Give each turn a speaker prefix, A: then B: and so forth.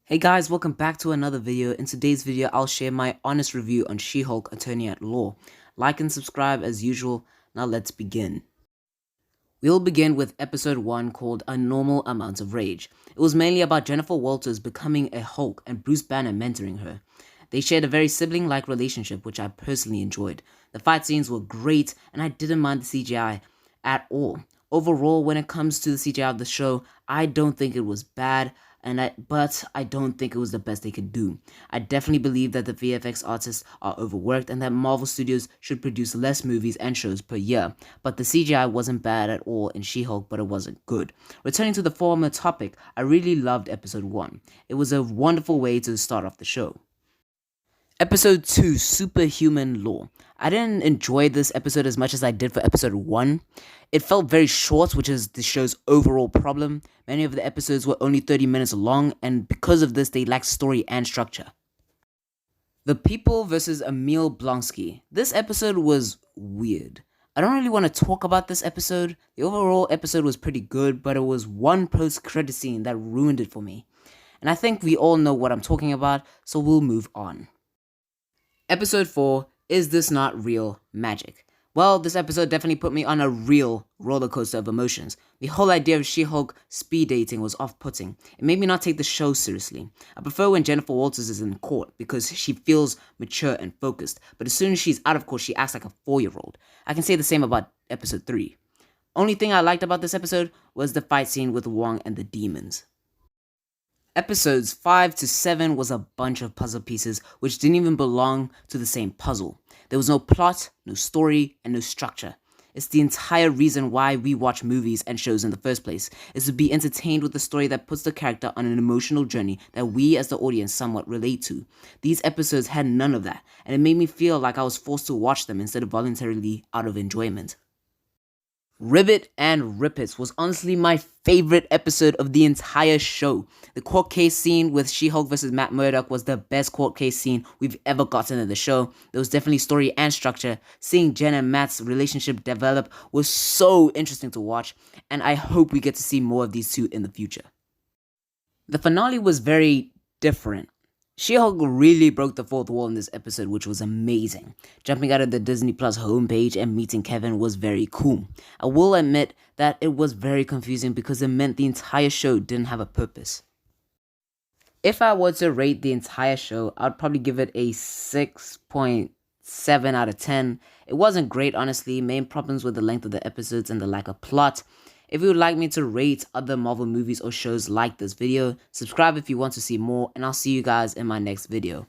A: Hey guys, welcome back to another video. In today's video, I'll share my honest review on She-Hulk Attorney at Law. Like and subscribe as usual. Now let's begin. We'll begin with episode 1 called A Normal Amount of Rage. It was mainly about Jennifer Walters becoming a Hulk and Bruce Banner mentoring her. They shared a very sibling-like relationship, which I personally enjoyed. The fight scenes were great, and I didn't mind the CGI at all. Overall, when it comes to the CGI of the show, I don't think it was bad, but I don't think it was the best they could do. I definitely believe that the VFX artists are overworked and that Marvel Studios should produce less movies and shows per year, but the CGI wasn't bad at all in She-Hulk, but it wasn't good. Returning to the former topic, I really loved episode 1. It was a wonderful way to start off the show. Episode 2, Superhuman Law. I didn't enjoy this episode as much as I did for episode 1. It felt very short, which is the show's overall problem. Many of the episodes were only 30 minutes long, and because of this, they lacked story and structure. The People vs. Emil Blonsky. This episode was weird. I don't really want to talk about this episode. The overall episode was pretty good, but it was one post-credit scene that ruined it for me. And I think we all know what I'm talking about, so we'll move on. Episode 4, Is This Not Real Magic? Well, this episode definitely put me on a real roller coaster of emotions. The whole idea of She-Hulk speed dating was off-putting. It made me not take the show seriously. I prefer when Jennifer Walters is in court because she feels mature and focused, but as soon as she's out of court, she acts like a 4-year-old. I can say the same about episode 3. Only thing I liked about this episode was the fight scene with Wong and the demons. Episodes 5 to 7 was a bunch of puzzle pieces which didn't even belong to the same puzzle. There was no plot, no story, and no structure. It's the entire reason why we watch movies and shows in the first place, is to be entertained with a story that puts the character on an emotional journey that we as the audience somewhat relate to. These episodes had none of that, and it made me feel like I was forced to watch them instead of voluntarily out of enjoyment. Ribbit and Rippets was honestly my favorite episode of the entire show. The court case scene with She-Hulk vs. Matt Murdock was the best court case scene we've ever gotten in the show. There was definitely story and structure. Seeing Jen and Matt's relationship develop was so interesting to watch, and I hope we get to see more of these two in the future. The finale was very different. She-Hulk really broke the fourth wall in this episode, which was amazing. Jumping out of the Disney Plus homepage and meeting Kevin was very cool. I will admit that it was very confusing because it meant the entire show didn't have a purpose. If I were to rate the entire show, I'd probably give it a 6.7 out of 10. It wasn't great, honestly. Main problems were the length of the episodes and the lack of plot. If you would like me to rate other Marvel movies or shows like this video, subscribe if you want to see more, and I'll see you guys in my next video.